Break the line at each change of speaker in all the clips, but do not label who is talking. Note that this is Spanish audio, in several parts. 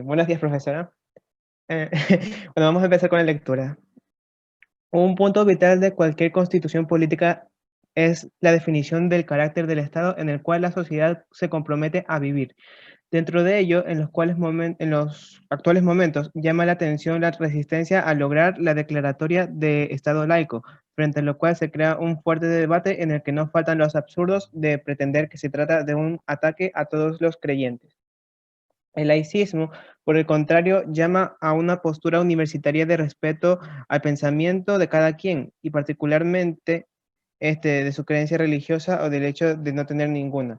Buenos días, profesora. Eh, bueno, vamos a empezar con la lectura. Un punto vital de cualquier constitución política es la definición del carácter del Estado en el cual la sociedad se compromete a vivir. Dentro de ello, en los actuales momentos, llama la atención la resistencia a lograr la declaratoria de Estado laico, frente a lo cual se crea un fuerte debate en el que no faltan los absurdos de pretender que se trata de un ataque a todos los creyentes. El laicismo, por el contrario, llama a una postura universitaria de respeto al pensamiento de cada quien y particularmente de su creencia religiosa o del hecho de no tener ninguna.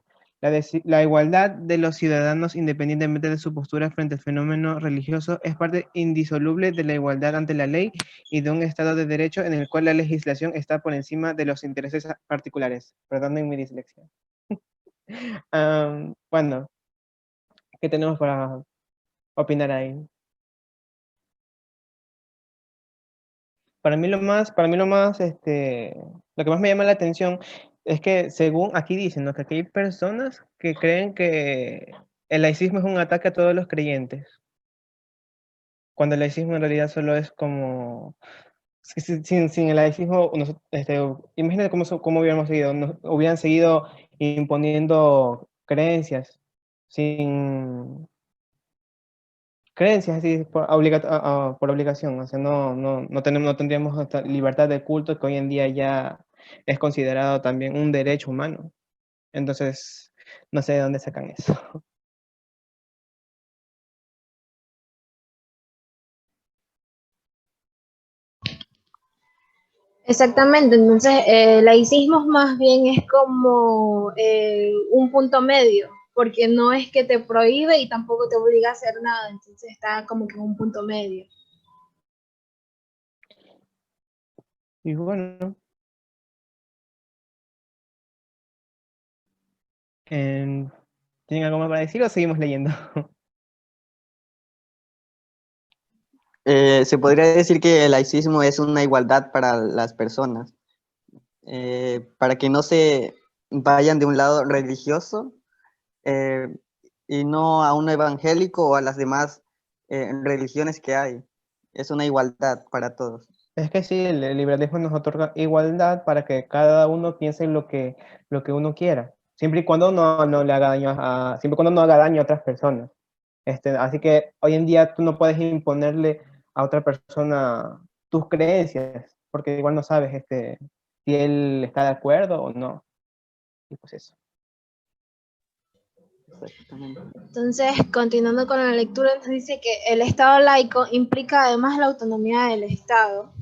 La igualdad de los ciudadanos independientemente de su postura frente al fenómeno religioso es parte indisoluble de la igualdad ante la ley y de un Estado de Derecho en el cual la legislación está por encima de los intereses particulares. Perdonen mi dislexia. Bueno, ¿qué tenemos para opinar ahí? Lo que más me llama la atención es que según aquí dicen, ¿no? Que aquí hay personas que creen que el laicismo es un ataque a todos los creyentes, cuando el laicismo en realidad solo es como, sin el laicismo, imagínate cómo hubiéramos seguido, hubieran seguido imponiendo creencias, sin creencias así por obligación, o sea, no tendríamos esta libertad de culto que hoy en día ya es considerado también un derecho humano. Entonces, no sé de dónde sacan eso.
Exactamente, entonces el laicismo más bien es como un punto medio, porque no es que te prohíbe y tampoco te obliga a hacer nada, entonces está como que en un punto medio.
Y bueno, em, ¿tienen algo más para decir o seguimos leyendo?
Se podría decir que el laicismo es una igualdad para las personas, para que no se vayan de un lado religioso eh, y no a uno evangélico o a las demás religiones que hay. Es una igualdad para todos.
Es que sí, el liberalismo nos otorga igualdad para que cada uno piense en lo que uno quiera, siempre y cuando no le haga daño siempre y cuando no haga daño a otras personas. Así que hoy en día tú no puedes imponerle a otra persona tus creencias, porque igual no sabes si él está de acuerdo o no. Y pues eso.
Exactamente.
Entonces, continuando con la lectura, nos dice que el Estado laico implica además la autonomía del Estado,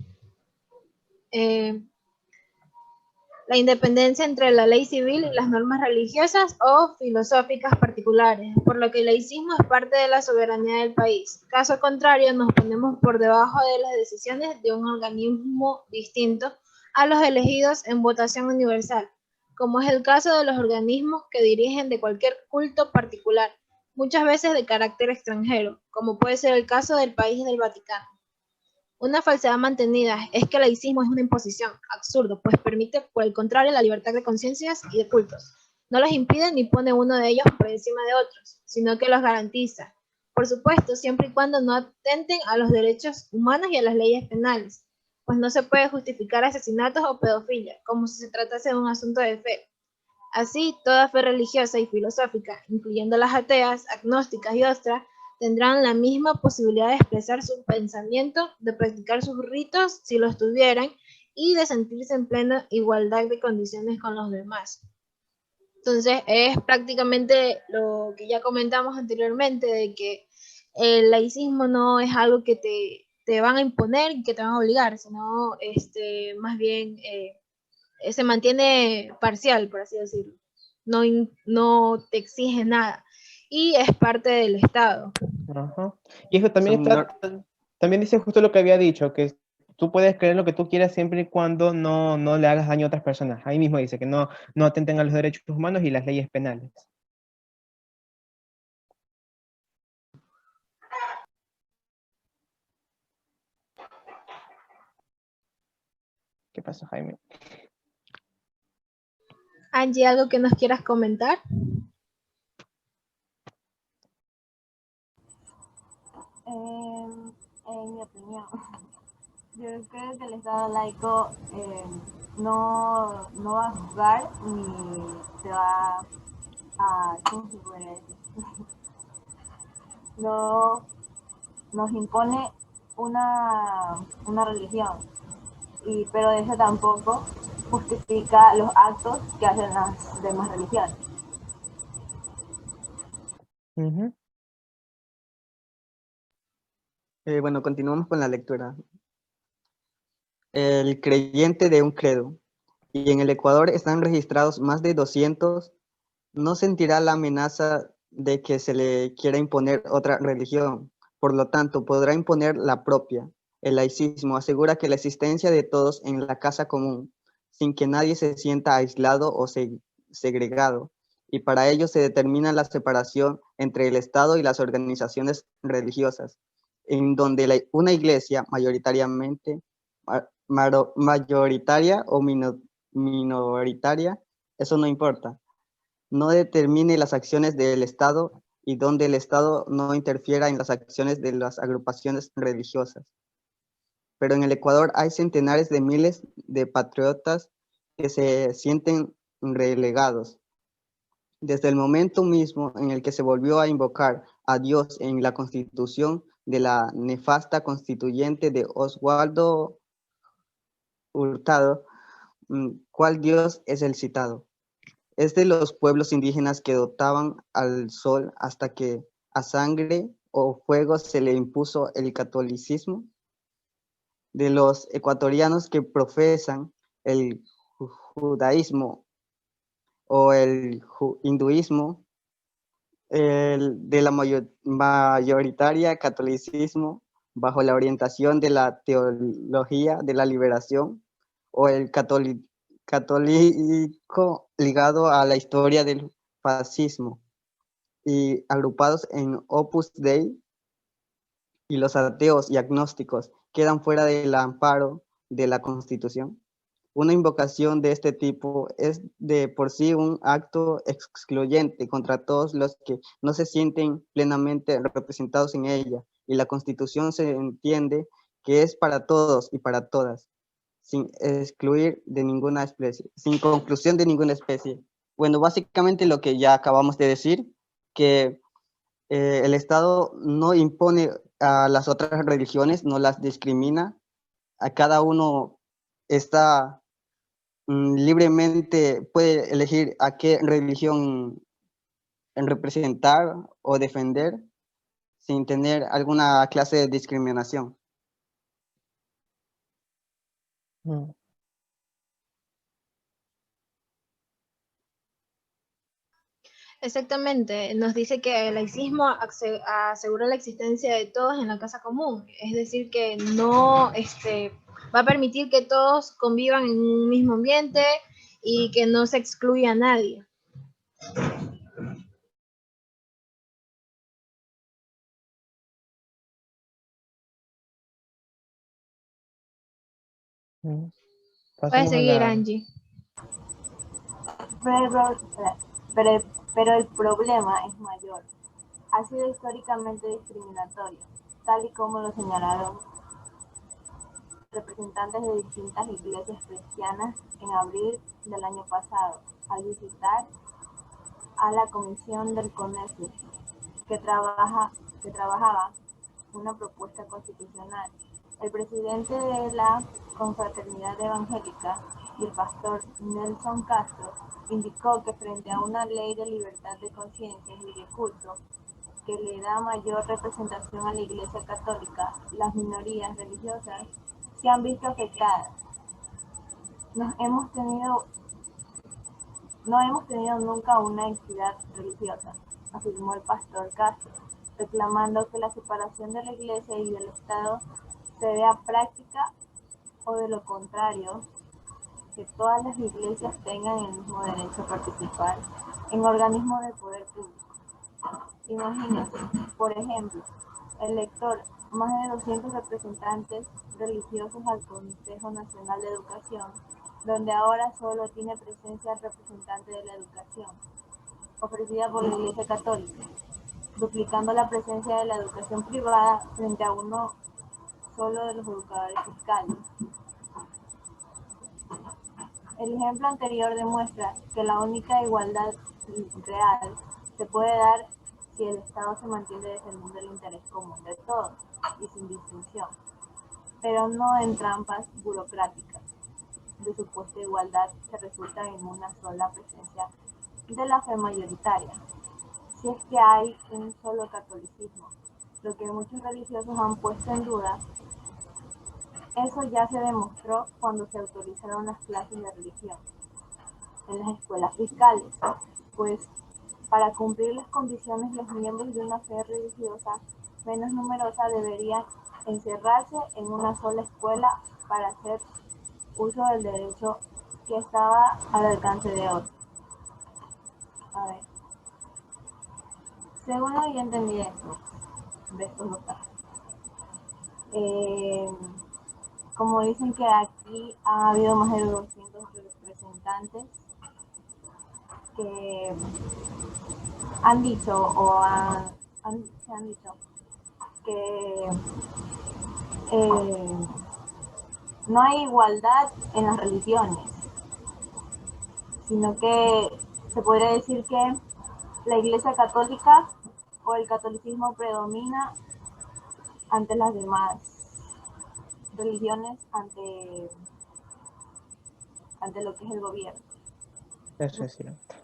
eh, la independencia entre la ley civil y las normas religiosas o filosóficas particulares, por lo que el laicismo es parte de la soberanía del país. Caso contrario, nos ponemos por debajo de las decisiones de un organismo distinto a los elegidos en votación universal, como es el caso de los organismos que dirigen de cualquier culto particular, muchas veces de carácter extranjero, como puede ser el caso del país del Vaticano. Una falsedad mantenida es que el laicismo es una imposición, absurdo, pues permite, por el contrario, la libertad de conciencias y de cultos. No los impide ni pone uno de ellos por encima de otros, sino que los garantiza. Por supuesto, siempre y cuando no atenten a los derechos humanos y a las leyes penales, pues no se puede justificar asesinatos o pedofilia, como si se tratase de un asunto de fe. Así, toda fe religiosa y filosófica, incluyendo las ateas, agnósticas y ostras, tendrán la misma posibilidad de expresar su pensamiento, de practicar sus ritos si los tuvieran y de sentirse en plena igualdad de condiciones con los demás. Entonces, es prácticamente lo que ya comentamos anteriormente, de que el laicismo no es algo que te van a imponer y que te van a obligar, sino más bien se mantiene parcial, por así decirlo. No, no te exige nada. Y es parte del Estado.
Ajá. Y eso también
Son
también dice justo lo que había dicho, que tú puedes creer lo que tú quieras siempre y cuando no le hagas daño a otras personas. Ahí mismo dice que no atenten a los derechos humanos y las leyes penales. ¿Qué pasó, Jaime?
Angie, ¿algo que nos quieras comentar?
En mi opinión, yo creo que el Estado laico no va a juzgar ni se va a, ¿cómo se puede decir? No nos impone una religión, pero eso tampoco justifica los actos que hacen las demás religiones.
Ujú.
Bueno, continuamos con la lectura. El creyente de un credo. Y en el Ecuador están registrados más de 200. No sentirá la amenaza de que se le quiera imponer otra religión. Por lo tanto, podrá imponer la propia. El laicismo asegura que la existencia de todos en la casa común, sin que nadie se sienta aislado o segregado. Y para ello se determina la separación entre el Estado y las organizaciones religiosas, en donde una iglesia mayoritariamente mayoritaria o minoritaria, eso no importa, no determine las acciones del Estado y donde el Estado no interfiera en las acciones de las agrupaciones religiosas. Pero en el Ecuador hay centenares de miles de patriotas que se sienten relegados. Desde el momento mismo en el que se volvió a invocar a Dios en la constitución de la nefasta constituyente de Oswaldo Hurtado, ¿cuál Dios es el citado? Es de los pueblos indígenas que dotaban al sol hasta que a sangre o fuego se le impuso el catolicismo, de los ecuatorianos que profesan el judaísmo o el hinduismo, de la mayoritaria catolicismo bajo la orientación de la teología de la liberación o el católico ligado a la historia del fascismo y agrupados en Opus Dei, y los ateos y agnósticos quedan fuera del amparo de la Constitución. Una invocación de este tipo es de por sí un acto excluyente contra todos los que no se sienten plenamente representados en ella, y la Constitución se entiende que es para todos y para todas, sin excluir de ninguna especie, sin conclusión de ninguna especie. Bueno, básicamente lo que ya acabamos de decir, que el Estado no impone a las otras religiones, no las discrimina, a cada uno está libremente puede elegir a qué religión representar o defender sin tener alguna clase de discriminación.
Mm.
Exactamente, nos dice que el laicismo asegura la existencia de todos en la casa común, es decir, que no va a permitir que todos convivan en un mismo ambiente y que no se excluya a nadie.
Mm.
Puedes
Pasemos a
seguir,
la...
Angie.
Pero, pero, pero el problema es mayor. Ha sido históricamente discriminatorio, tal y como lo señalaron representantes de distintas iglesias cristianas en abril del año pasado, al visitar a la comisión del CONESUR, que trabajaba una propuesta constitucional. El presidente de la Confraternidad Evangélica y el pastor Nelson Castro indicó que frente a una ley de libertad de conciencia y de culto que le da mayor representación a la Iglesia Católica, las minorías religiosas se han visto afectadas. No hemos tenido nunca una entidad religiosa, afirmó el pastor Castro, reclamando que la separación de la Iglesia y del Estado se vea práctica o de lo contrario, que todas las iglesias tengan el mismo derecho a participar en organismos de poder público. Imagínense, por ejemplo, el lector más de 200 representantes religiosos al Consejo Nacional de Educación, donde ahora solo tiene presencia el representante de la educación, ofrecida por la Iglesia Católica. duplicando la presencia de la educación privada frente a uno solo de los educadores fiscales. El ejemplo anterior demuestra que la única igualdad real se puede dar si el Estado se mantiene defendiendo el interés común de todos y sin distinción, pero no en trampas burocráticas de supuesta igualdad que resultan en una sola presencia de la fe mayoritaria. Si es que hay un solo catolicismo, lo que muchos religiosos han puesto en duda, eso ya se demostró cuando se autorizaron las clases de religión en las escuelas fiscales, pues para cumplir las condiciones los miembros de una fe religiosa menos numerosa deberían encerrarse en una sola escuela para hacer uso del derecho que estaba al alcance de otros. A ver, según lo que yo entendí de estos dos casos, como dicen que aquí ha habido más de 200 representantes que han dicho o se han dicho que no hay igualdad en las religiones, sino que se podría decir que la Iglesia Católica o el catolicismo predomina ante las demás religiones, ante lo que es el gobierno.
Eso es cierto.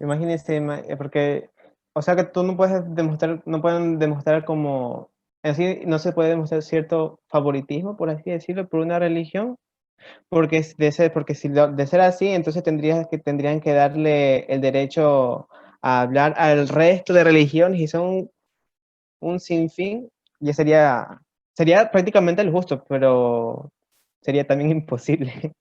Imagínese, porque, o sea que tú no puedes demostrar, no pueden demostrar como, así no se puede demostrar cierto favoritismo, por así decirlo, por una religión, porque porque si de ser así, entonces tendrían que darle el derecho a hablar al resto de religiones y son un sinfín, ya sería prácticamente el justo, pero sería también imposible.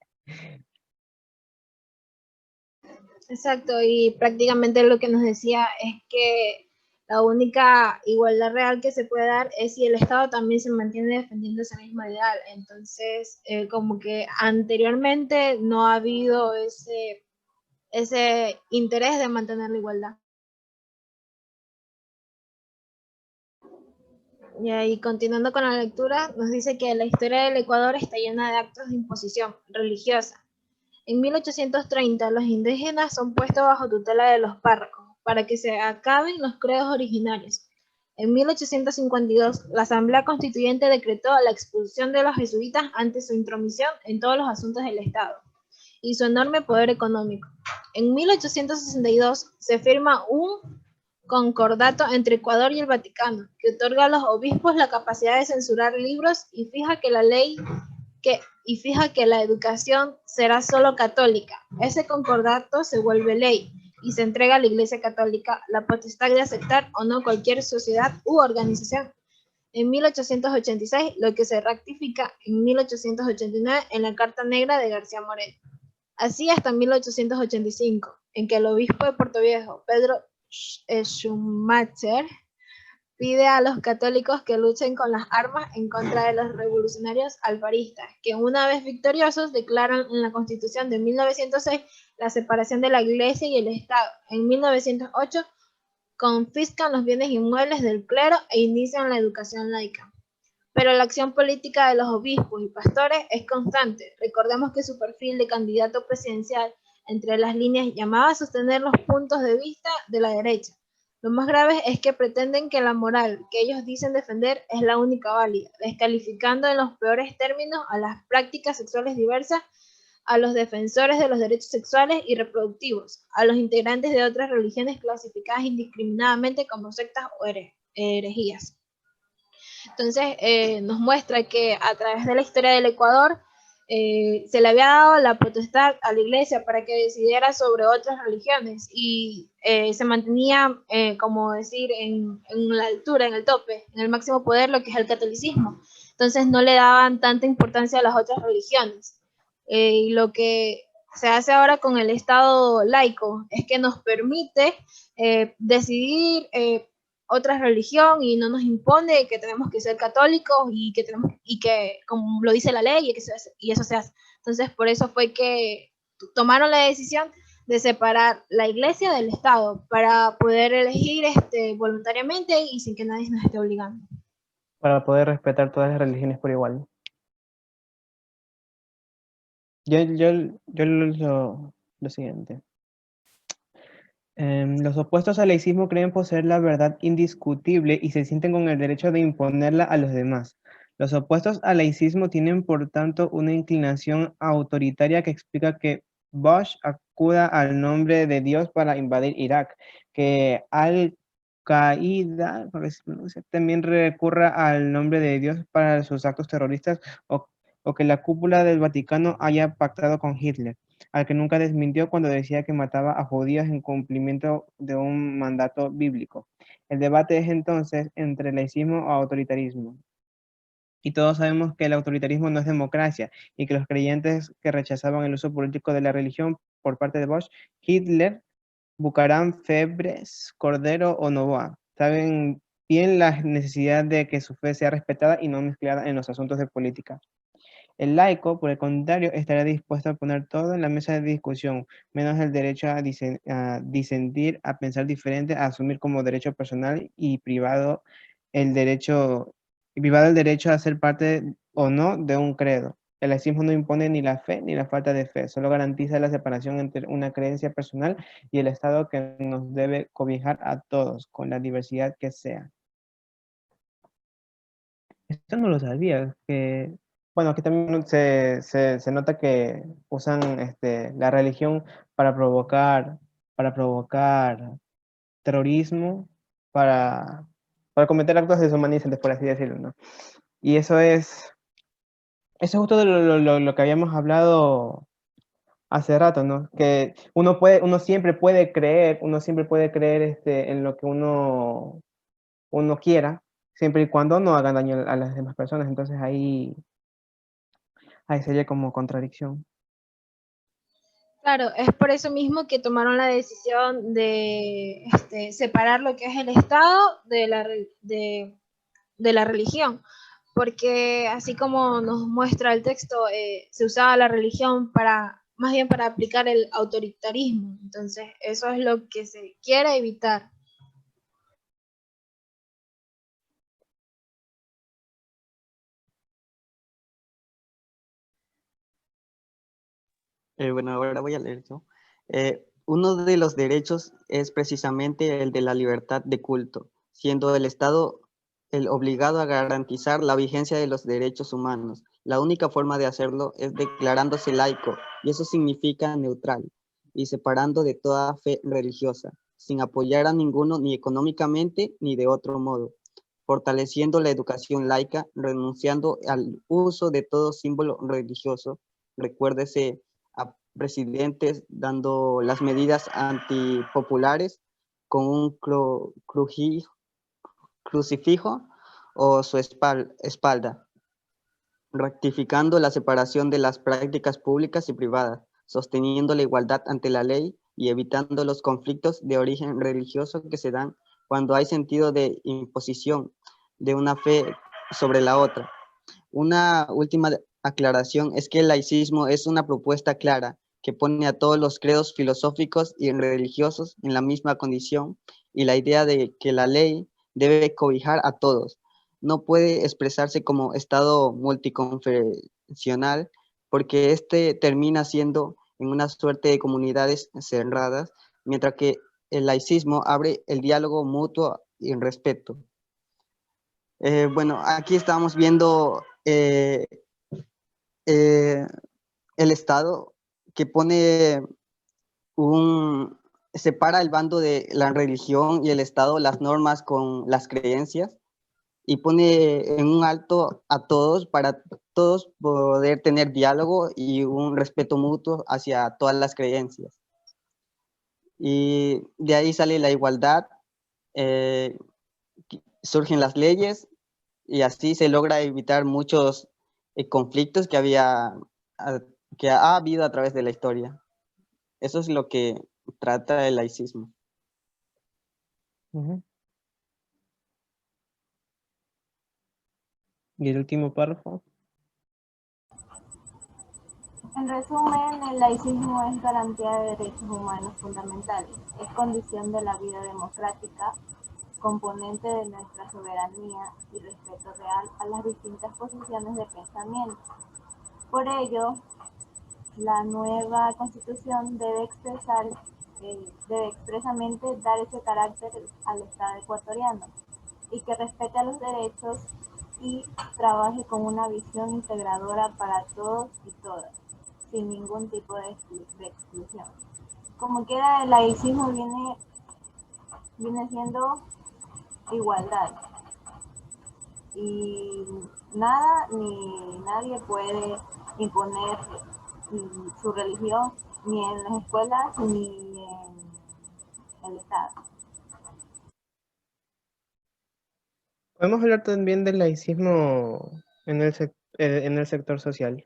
Exacto, y prácticamente lo que nos decía es que la única igualdad real que se puede dar es si el Estado también se mantiene defendiendo ese mismo ideal. Entonces, como que anteriormente no ha habido ese interés de mantener la igualdad. Y ahí, continuando con la lectura, nos dice que la historia del Ecuador está llena de actos de imposición religiosa. En 1830, los indígenas son puestos bajo tutela de los párrocos para que se acaben los credos originarios. En 1852, la Asamblea Constituyente decretó la expulsión de los jesuitas ante su intromisión en todos los asuntos del Estado y su enorme poder económico. En 1862 se firma un concordato entre Ecuador y el Vaticano, que otorga a los obispos la capacidad de censurar libros y fija que la educación será solo católica. Ese concordato se vuelve ley y se entrega a la Iglesia Católica la potestad de aceptar o no cualquier sociedad u organización. En 1886, lo que se ratifica en 1889 en la Carta Negra de García Moreno. Así hasta 1885, en que el obispo de Puerto Viejo, Pedro Schumacher, pide a los católicos que luchen con las armas en contra de los revolucionarios alfaristas, que una vez victoriosos declaran en la Constitución de 1906 la separación de la Iglesia y el Estado. En 1908 confiscan los bienes inmuebles del clero e inician la educación laica. Pero la acción política de los obispos y pastores es constante. Recordemos que su perfil de candidato presidencial entre las líneas llamaba a sostener los puntos de vista de la derecha. Lo más grave es que pretenden que la moral que ellos dicen defender es la única válida, descalificando en los peores términos a las prácticas sexuales diversas, a los defensores de los derechos sexuales y reproductivos, a los integrantes de otras religiones clasificadas indiscriminadamente como sectas o herejías. Entonces, nos muestra que a través de la historia del Ecuador se le había dado la potestad a la Iglesia para que decidiera sobre otras religiones y se mantenía, como decir, en la altura, en el tope, en el máximo poder, lo que es el catolicismo. Entonces, no le daban tanta importancia a las otras religiones. Y lo que se hace ahora con el Estado laico es que nos permite decidir otra religión y no nos impone que tenemos que ser católicos y que como lo dice la ley y eso se hace. Entonces por eso fue que tomaron la decisión de separar la iglesia del Estado para poder elegir voluntariamente y sin que nadie nos esté obligando.
Para poder respetar todas las religiones por igual. Yo lo siguiente. Los opuestos al laicismo creen poseer la verdad indiscutible y se sienten con el derecho de imponerla a los demás. Los opuestos al laicismo tienen, por tanto, una inclinación autoritaria que explica que Bush acuda al nombre de Dios para invadir Irak, que Al-Qaeda también recurra al nombre de Dios para sus actos terroristas o que la cúpula del Vaticano haya pactado con Hitler, al que nunca desmintió cuando decía que mataba a judíos en cumplimiento de un mandato bíblico. El debate es entonces entre laicismo o autoritarismo. Y todos sabemos que el autoritarismo no es democracia y que los creyentes que rechazaban el uso político de la religión por parte de Bush, Hitler, Bucaram, Febres, Cordero o Novoa saben bien la necesidad de que su fe sea respetada y no mezclada en los asuntos de política. El laico, por el contrario, estará dispuesto a poner todo en la mesa de discusión, menos el derecho a disentir, a pensar diferente, a asumir como derecho personal y privado el derecho a ser parte o no de un credo. El laicismo no impone ni la fe ni la falta de fe, solo garantiza la separación entre una creencia personal y el Estado que nos debe cobijar a todos, con la diversidad que sea. Esto no lo sabía, que, bueno, aquí también se nota que usan la religión para provocar terrorismo, para, para cometer actos deshumanizantes, por así decirlo, ¿no? Y eso es justo de lo que habíamos hablado hace rato, ¿no? Que uno siempre puede creer en lo que uno quiera, siempre y cuando no hagan daño a las demás personas. Entonces ahí sería como contradicción.
Claro, es por eso mismo que tomaron la decisión de separar lo que es el Estado de la religión, porque así como nos muestra el texto, se usaba la religión más bien para aplicar el autoritarismo. Entonces, eso es lo que se quiere evitar.
Bueno, ahora voy a leer yo. Uno de los derechos es precisamente el de la libertad de culto, siendo el Estado el obligado a garantizar la vigencia de los derechos humanos. La única forma de hacerlo es declarándose laico, y eso significa neutral, y separando de toda fe religiosa, sin apoyar a ninguno ni económicamente ni de otro modo, fortaleciendo la educación laica, renunciando al uso de todo símbolo religioso. Recuérdese a presidentes dando las medidas antipopulares con un crucifijo o su espalda, rectificando la separación de las prácticas públicas y privadas, sosteniendo la igualdad ante la ley y evitando los conflictos de origen religioso que se dan cuando hay sentido de imposición de una fe sobre la otra. Una última aclaración es que el laicismo es una propuesta clara que pone a todos los credos filosóficos y religiosos en la misma condición, y la idea de que la ley debe cobijar a todos. No puede expresarse como Estado multiconfesional porque este termina siendo en una suerte de comunidades cerradas, mientras que el laicismo abre el diálogo mutuo y el respeto. Bueno, aquí estamos viendo eh, el Estado que separa el bando de la religión y el Estado, las normas con las creencias, y pone en un alto a todos para todos poder tener diálogo y un respeto mutuo hacia todas las creencias. Y de ahí sale la igualdad, eh, surgen las leyes y así se logra evitar muchos conflictos que ha habido a través de la historia. Eso es lo que trata el laicismo.
Ujú. Y el último párrafo.
En resumen, el laicismo es garantía de derechos humanos fundamentales, es condición de la vida democrática, componente de nuestra soberanía y respeto real a las distintas posiciones de pensamiento. Por ello, la nueva Constitución debe expresamente dar ese carácter al Estado ecuatoriano y que respete a los derechos y trabaje con una visión integradora para todos y todas, sin ningún tipo de exclusión. Como quiera, el laicismo viene siendo igualdad y nada ni nadie puede imponer su religión ni en las escuelas ni en el Estado.
Podemos hablar también del laicismo en el sector social.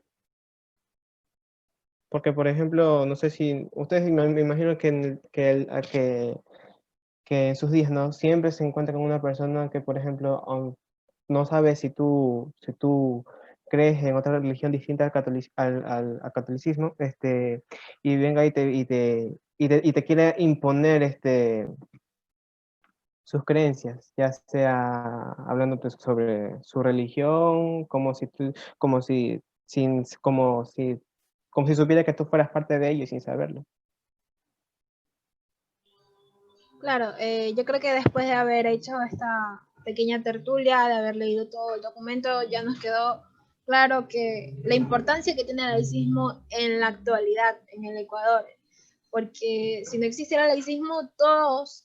Porque, por ejemplo, no sé si ustedes me imagino que que en sus días, ¿no? Siempre se encuentra con una persona que, por ejemplo, no sabe si tú crees en otra religión distinta al catolicismo, y venga y te quiere imponer sus creencias, ya sea hablando pues, sobre su religión, como si supiera que tú fueras parte de ellos sin saberlo.
Claro, yo creo que después de haber hecho esta pequeña tertulia, de haber leído todo el documento, ya nos quedó claro que la importancia que tiene el laicismo en la actualidad en el Ecuador, porque si no existiera el laicismo, todos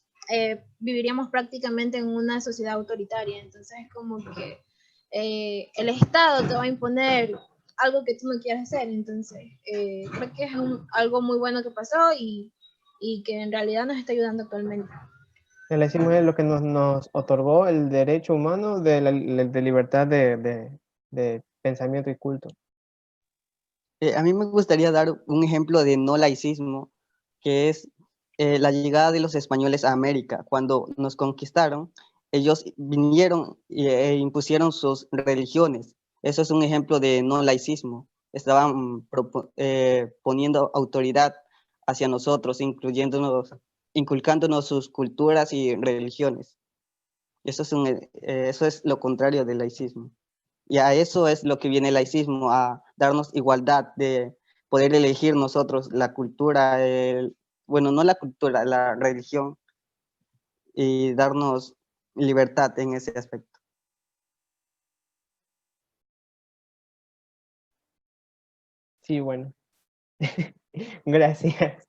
viviríamos prácticamente en una sociedad autoritaria, entonces es como que el Estado te va a imponer algo que tú no quieres hacer, entonces creo que es algo muy bueno que pasó y que en realidad nos está ayudando actualmente.
El laicismo es lo que nos otorgó el derecho humano de libertad de pensamiento y culto.
A mí me gustaría dar un ejemplo de no laicismo, que es la llegada de los españoles a América. Cuando nos conquistaron, ellos vinieron e impusieron sus religiones. Eso es un ejemplo de no laicismo. Estaban poniendo autoridad hacia nosotros, inculcándonos sus culturas y religiones. Eso es lo contrario del laicismo. Y a eso es lo que viene el laicismo, a darnos igualdad de poder elegir nosotros la cultura, bueno, no la cultura, la religión, y darnos libertad en ese aspecto.
Sí, bueno. Gracias.